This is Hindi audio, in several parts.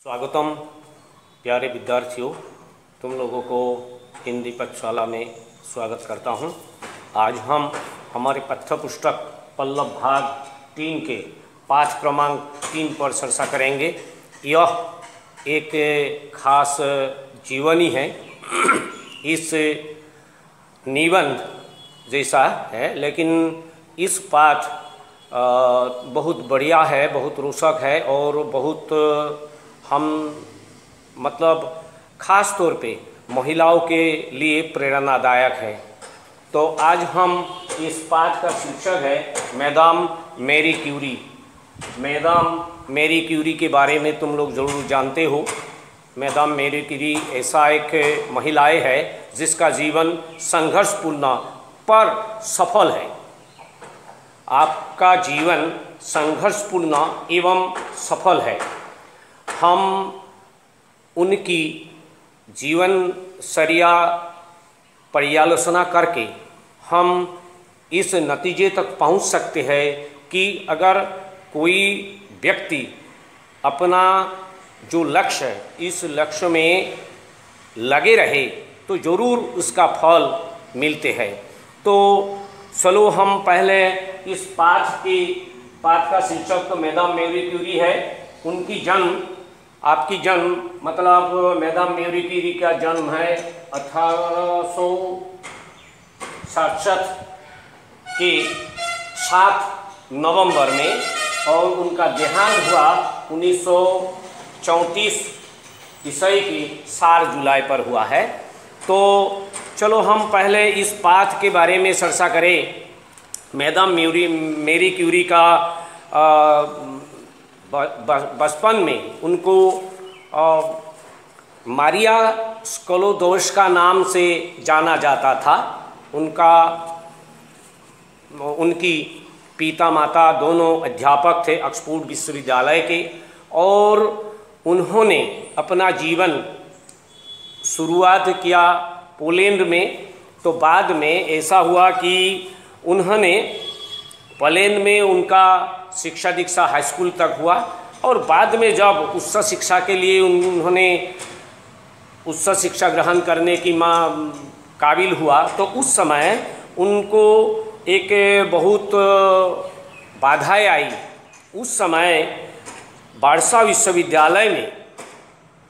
स्वागतम प्यारे विद्यार्थियों, तुम लोगों को हिंदी पाठशाला में स्वागत करता हूं। आज हम हमारे पाठ्य पुस्तक पल्लव भाग 3 के पाठ क्रमांक 3 पर चर्चा करेंगे। यह एक खास जीवनी है। इस निबंध जैसा है, लेकिन इस पाठ बहुत बढ़िया है, बहुत रोचक है और बहुत हम खास तौर पे महिलाओं के लिए प्रेरणादायक है। तो आज हम इस पाठ का शीर्षक है madam Marie Curie. Madam Marie Curie के बारे में तुम लोग ज़रूर जानते हो। मैडम मैरी क्यूरी ऐसा एक महिलाएं है जिसका जीवन संघर्षपूर्ण पर सफल है। आपका जीवन संघर्षपूर्ण एवं सफल है। हम उनकी जीवनचर्या पर्यालोचना करके हम इस नतीजे तक पहुंच सकते हैं कि अगर कोई व्यक्ति अपना जो लक्ष्य है, इस लक्ष्य में लगे रहे तो ज़रूर उसका फल मिलते हैं। तो चलो हम पहले इस पाठ का शीर्षक तो मैडम मैरी क्यूरी है। उनकी जन्म, आपकी जन्म मैडम मैरी क्यूरी का जन्म है 1867 के 7 नवंबर में और उनका देहांत हुआ 1934 ईस्वी की 4 जुलाई पर हुआ है। तो चलो हम पहले इस पाठ के बारे में चर्चा करें। मैडम मैरी क्यूरी का बचपन में उनको मारिया स्क्लोदोव्स्का नाम से जाना जाता था। उनकी पिता माता दोनों अध्यापक थे ऑक्सफोर्ड विश्वविद्यालय के, और उन्होंने अपना जीवन शुरुआत किया पोलैंड में। तो बाद में ऐसा हुआ कि उन्होंने पोलैंड में उनका शिक्षा दीक्षा हाई स्कूल तक हुआ, और बाद में जब उच्च शिक्षा के लिए उन्होंने उच्च शिक्षा ग्रहण करने की काबिल हुआ तो उस समय उनको एक बहुत बाधाएं आई। उस समय वार्सा विश्वविद्यालय में,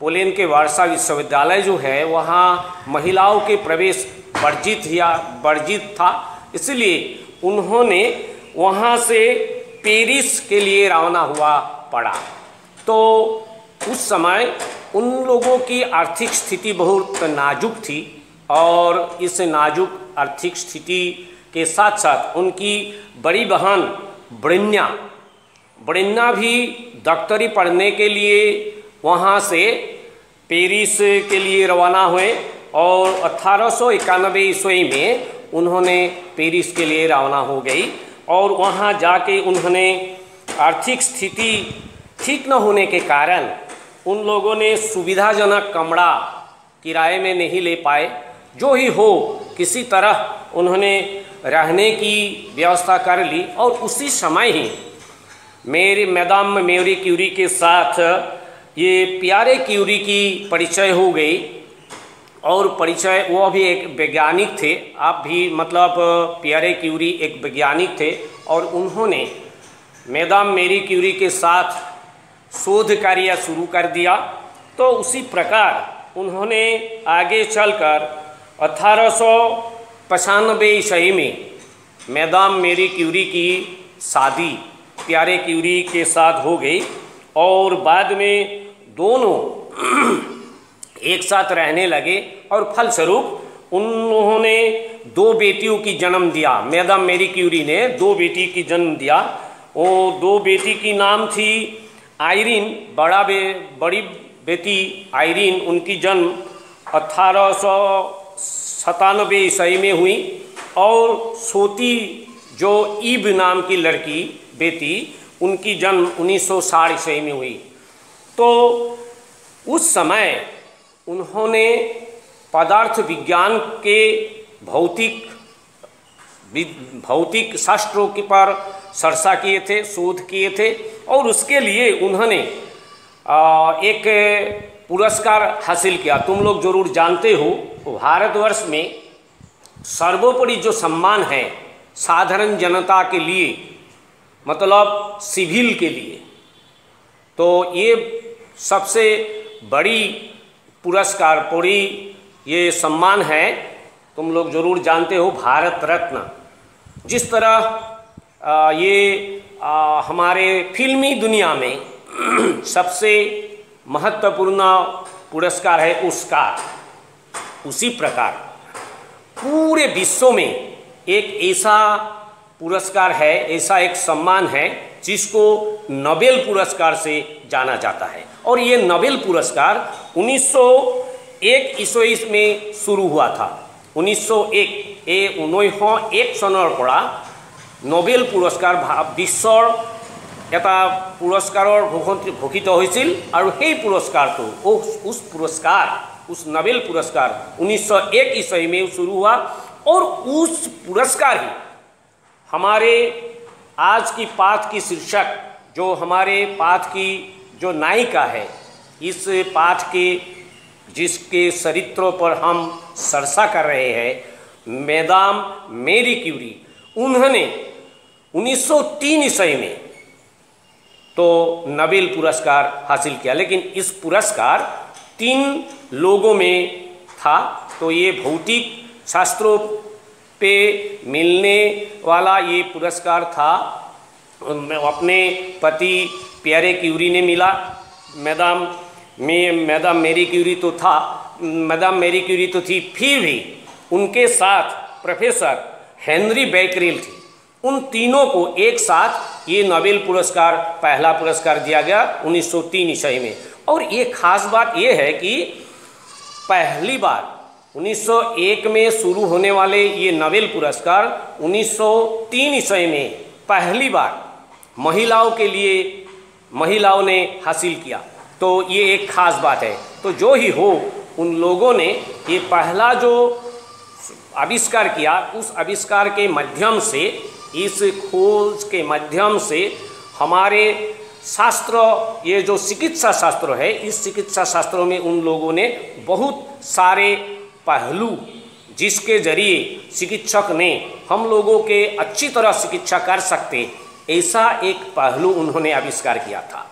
पोलैंड के वार्सा विश्वविद्यालय जो है वहाँ महिलाओं के प्रवेश वर्जित था। इसलिए उन्होंने वहाँ से पेरिस के लिए रवाना हुआ पड़ा। तो उस समय उन लोगों की आर्थिक स्थिति बहुत नाजुक थी, और इस नाजुक आर्थिक स्थिति के साथ साथ उनकी बड़ी बहन ब्रिन्ना भी डॉक्टरी पढ़ने के लिए वहाँ से पेरिस के लिए रवाना हुए, और 1891 ईस्वी में उन्होंने पेरिस के लिए रवाना हो गई। और वहाँ जाके उन्होंने आर्थिक स्थिति ठीक न होने के कारण उन लोगों ने सुविधाजनक कमरा किराए में नहीं ले पाए। जो ही हो किसी तरह उन्होंने रहने की व्यवस्था कर ली, और उसी समय ही मैडम मैरी क्यूरी के साथ ये पियरे क्यूरी की परिचय हो गई। और परिचय, वो भी एक वैज्ञानिक थे। आप भी पियरे क्यूरी एक वैज्ञानिक थे, और उन्होंने मैडम मैरी क्यूरी के साथ शोध कार्य शुरू कर दिया। तो उसी प्रकार उन्होंने आगे चलकर 1895 ईस्वी में मैडम मैरी क्यूरी की शादी पियरे क्यूरी के साथ हो गई, और बाद में दोनों एक साथ रहने लगे, और फलस्वरूप उन्होंने 2 बेटियों की जन्म दिया। मैडम मैरी क्यूरी ने 2 बेटी की जन्म दिया। वो 2 बेटी की नाम थी आयरीन, बड़ी बेटी आयरीन, उनकी जन्म 1897 ईस्वी में हुई, और छोटी जो ईब नाम की लड़की बेटी, उनकी जन्म 1960 ईस्वी में हुई। तो उस समय उन्होंने पदार्थ विज्ञान के भौतिक शास्त्रों के पर चर्चा किए थे, शोध किए थे, और उसके लिए उन्होंने एक पुरस्कार हासिल किया। तुम लोग जरूर जानते हो, भारतवर्ष में सर्वोपरि जो सम्मान है साधारण जनता के लिए, मतलब सिविल के लिए, तो ये सबसे बड़ी पुरस्कार पूरी ये सम्मान है। तुम लोग जरूर जानते हो, भारत रत्न। जिस तरह ये हमारे फिल्मी दुनिया में सबसे महत्वपूर्ण पुरस्कार है ऑस्कार, उसी प्रकार पूरे विश्व में एक ऐसा पुरस्कार है, ऐसा एक सम्मान है जिसको नोबेल पुरस्कार से जाना जाता है। और ये नोबेल पुरस्कार 1901 ईस्वी में शुरू हुआ था। 1901 এই 1901 চনৰ পৰা নোবেল পুৰস্কাৰ বিশ্বৰ এটা পুৰস্কাৰৰ ঘোষিত হৈছিল। আৰু সেই পুৰস্कारটো उस नोबेल पुरस्कार 1901 ईस्वी में शुरू हुआ। और उस पुरस्कार ही हमारे आज की पाठ की शीर्षक, जो हमारे पाठ की जो नायिका है, इस पाठ के जिसके चरित्रों पर हम चर्चा कर रहे हैं, मैडम मैरी क्यूरी, उन्होंने 1903 ईस्वी में तो नोबेल पुरस्कार हासिल किया। लेकिन इस पुरस्कार 3 लोगों में था। तो ये भौतिक शास्त्रों पे मिलने वाला ये पुरस्कार था। अपने पति पियरे क्यूरी ने मिला। मैडम मैरी क्यूरी तो था, मैडम मैरी क्यूरी तो थी, फिर भी उनके साथ प्रोफेसर हेनरी बेकरेल थी। उन तीनों को एक साथ ये नोबेल पुरस्कार, पहला पुरस्कार दिया गया 1903 ईस्वी में। और ये खास बात ये है कि पहली बार 1901 में शुरू होने वाले ये नोबेल पुरस्कार 1903 ईस्वी में पहली बार महिलाओं के लिए महिलाओं ने हासिल किया। तो ये एक खास बात है। तो जो ही हो, उन लोगों ने ये पहला जो आविष्कार किया, उस आविष्कार के माध्यम से, इस खोज के माध्यम से हमारे शास्त्र, ये जो चिकित्सा शास्त्र है, इस चिकित्सा शास्त्रों में उन लोगों ने बहुत सारे पहलू जिसके जरिए चिकित्सक ने हम लोगों के अच्छी तरह चिकित्सा कर सकते, ऐसा एक पहलू उन्होंने आविष्कार किया था,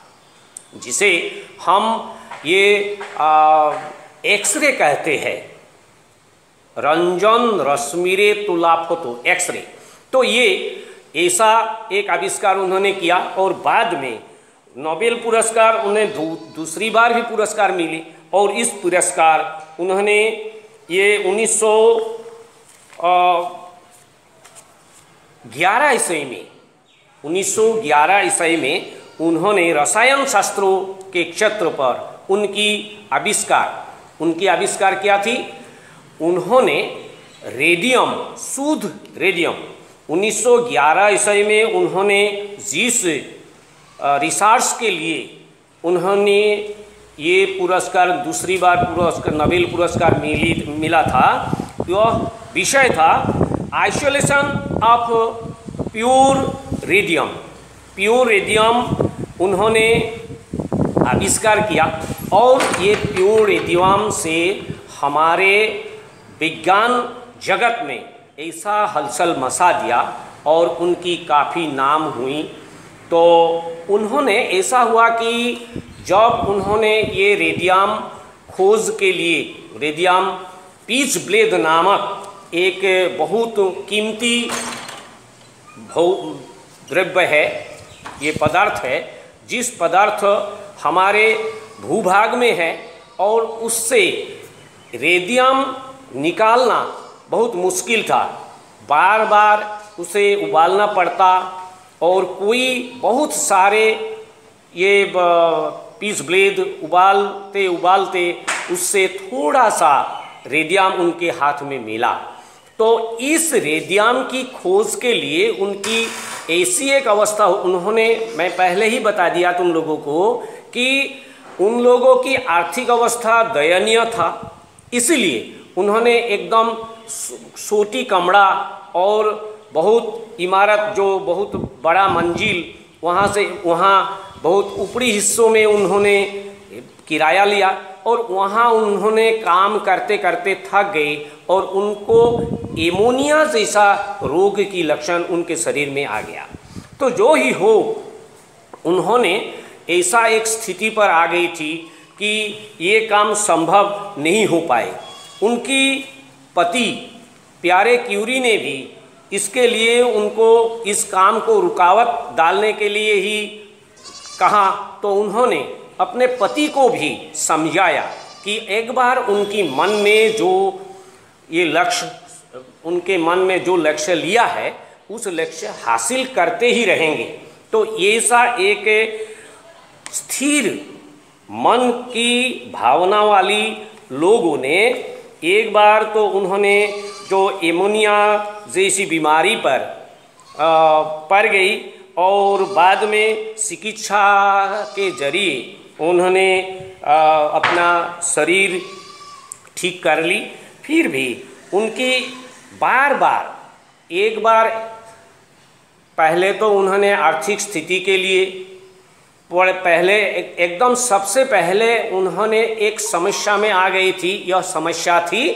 जिसे हम ये एक्सरे कहते हैं। रंजन रश्मिरे तुलाफोतो एक्सरे। तो ये ऐसा एक आविष्कार उन्होंने किया। और बाद में नोबेल पुरस्कार उन्हें दूसरी बार भी पुरस्कार मिली। और इस पुरस्कार उन्होंने ये 1911 ईस्वी में 1911 ईस्वी में उन्होंने रसायन शास्त्रों के क्षेत्र पर उनकी आविष्कार क्या थी? उन्होंने रेडियम, शुद्ध रेडियम, 1911 ईस्वी में उन्होंने जिस रिसर्च के लिए उन्होंने ये पुरस्कार, दूसरी बार पुरस्कार, नोबेल पुरस्कार मिला था, यह विषय था isolation of pure radium. Pure radium उन्होंने आविष्कार किया। और ये प्योर रेडियम से हमारे विज्ञान जगत में ऐसा हलचल मचा दिया और उनकी काफ़ी नाम हुई। तो उन्होंने, ऐसा हुआ कि जब उन्होंने ये रेडियम खोज के लिए, रेडियम पीच ब्लेड नामक एक बहुत कीमती द्रव्य है, ये पदार्थ है, जिस पदार्थ हमारे भूभाग में है, और उससे रेडियम निकालना बहुत मुश्किल था। बार बार उसे उबालना पड़ता और कोई बहुत सारे ये पीस ब्लेड उबालते उससे थोड़ा सा रेडियम उनके हाथ में मिला। तो इस रेडियम की खोज के लिए उनकी ऐसी एक अवस्था, उन्होंने, मैं पहले ही बता दिया तुम लोगों को कि उन लोगों की आर्थिक अवस्था दयनीय था। इसलिए उन्होंने एकदम छोटी कमरा और बहुत इमारत, जो बहुत बड़ा मंजिल, वहाँ से वहाँ बहुत ऊपरी हिस्सों में उन्होंने किराया लिया और वहाँ उन्होंने काम करते करते थक गए और उनको एमोनिया जैसा रोग की लक्षण उनके शरीर में आ गया। तो जो ही हो, उन्होंने ऐसा एक स्थिति पर आ गई थी कि ये काम संभव नहीं हो पाए। उनकी पति प्यारे क्यूरी ने भी इसके लिए उनको इस काम को रुकावट डालने के लिए ही कहा। तो उन्होंने अपने पति को भी समझाया कि एक बार उनकी मन में जो ये लक्ष्य, उनके मन में जो लक्ष्य लिया है उस लक्ष्य हासिल करते ही रहेंगे। तो ऐसा एक स्थिर मन की भावना वाली लोगों ने एक बार तो उन्होंने जो एमोनिया जैसी बीमारी पर पड़ गई और बाद में चिकित्सा के जरिए उन्होंने अपना शरीर ठीक कर ली। फिर भी उनकी बार बार, एक बार पहले तो उन्होंने आर्थिक स्थिति के लिए पहले एकदम सबसे पहले उन्होंने एक समस्या में आ गई थी। यह समस्या थी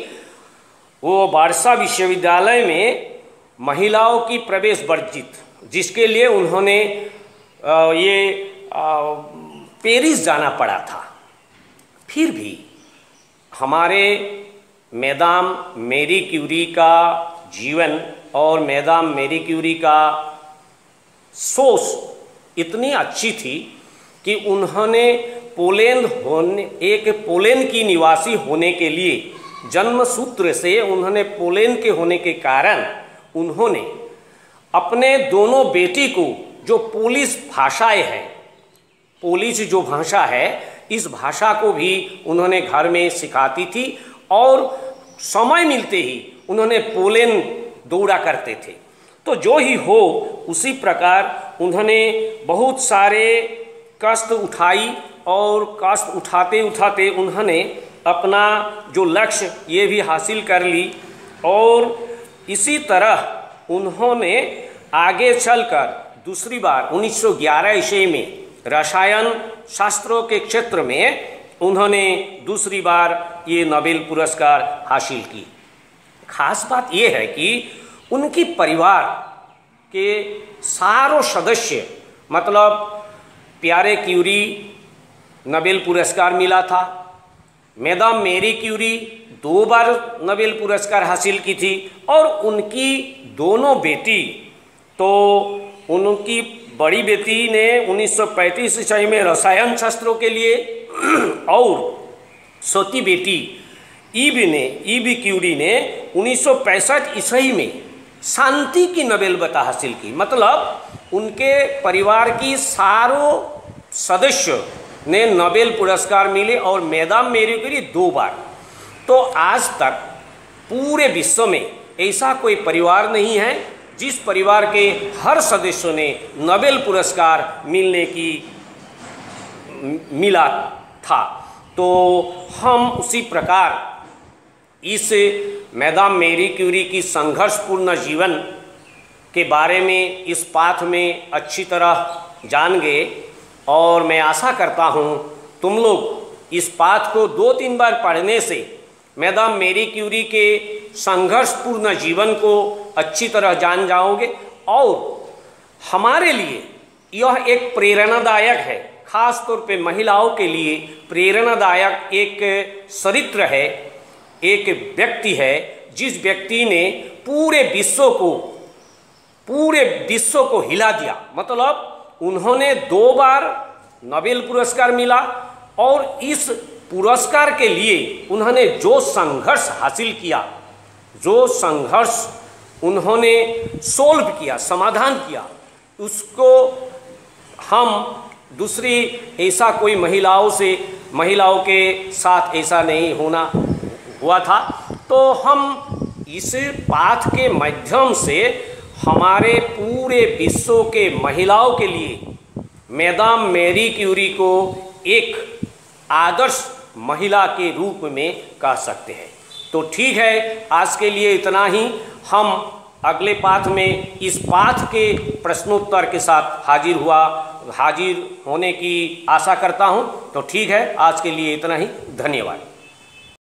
वो वारसा विश्वविद्यालय में महिलाओं की प्रवेश वर्जित, जिसके लिए उन्होंने पेरिस जाना पड़ा था। फिर भी हमारे मैदाम मैरी क्यूरी का जीवन और मैदाम मैरी क्यूरी का सोच इतनी अच्छी थी कि उन्होंने एक पोलैंड की निवासी होने के लिए, जन्म सूत्र से उन्होंने पोलैंड के होने के कारण उन्होंने अपने दोनों बेटी को, जो पोलिश भाषाएं हैं, पोलिश जो भाषा है, इस भाषा को भी उन्होंने घर में सिखाती थी और समय मिलते ही उन्होंने पोलैंड दौड़ा करते थे। तो जो ही हो, उसी प्रकार उन्होंने बहुत सारे कष्ट उठाई और कष्ट उठाते उठाते उन्होंने अपना जो लक्ष्य ये भी हासिल कर ली। और इसी तरह उन्होंने आगे चलकर दूसरी बार 1911 ईस्वी में रसायन शास्त्रों के क्षेत्र में उन्होंने दूसरी बार ये नोबेल पुरस्कार हासिल की। खास बात ये है कि उनकी परिवार के सारों सदस्य, मतलब प्यारे क्यूरी नोबेल पुरस्कार मिला था, मैदाम मैरी क्यूरी 2 बार नोबेल पुरस्कार हासिल की थी और उनकी दोनों बेटी, तो उनकी बड़ी बेटी ने 1935 ईस्वी में रसायन शास्त्रों के लिए और छोटी बेटी ईवी क्यूरी ने 1965 ईस्वी में शांति की नोबेल बता हासिल की। मतलब उनके परिवार की सारों सदस्य ने नोबेल पुरस्कार मिले और मैदाम मैरी क्यूरी 2 बार। तो आज तक पूरे विश्व में ऐसा कोई परिवार नहीं है जिस परिवार के हर सदस्यों ने नोबेल पुरस्कार मिला था। तो हम उसी प्रकार इस मैदाम मैरी क्यूरी की संघर्षपूर्ण जीवन के बारे में इस पाठ में अच्छी तरह जान गए और मैं आशा करता हूँ तुम लोग इस पाठ को 2-3 बार पढ़ने से मैदाम मैरी क्यूरी के संघर्षपूर्ण जीवन को अच्छी तरह जान जाओगे और हमारे लिए यह एक प्रेरणादायक है, खास तौर पे महिलाओं के लिए प्रेरणादायक एक चरित्र है, एक व्यक्ति है जिस व्यक्ति ने पूरे विश्व को हिला दिया। मतलब उन्होंने 2 बार नोबेल पुरस्कार मिला और इस पुरस्कार के लिए उन्होंने जो संघर्ष हासिल किया, जो संघर्ष उन्होंने सोल्व किया, समाधान किया, उसको हम दूसरी ऐसा कोई महिलाओं के साथ ऐसा नहीं हुआ था। तो हम इस पाठ के माध्यम से हमारे पूरे विश्व के महिलाओं के लिए मैदाम मैरी क्यूरी को एक आदर्श महिला के रूप में कह सकते हैं। तो ठीक है, आज के लिए इतना ही। हम अगले पाठ में इस पाठ के प्रश्नोत्तर के साथ हाजिर होने की आशा करता हूँ। तो ठीक है, आज के लिए इतना ही। धन्यवाद।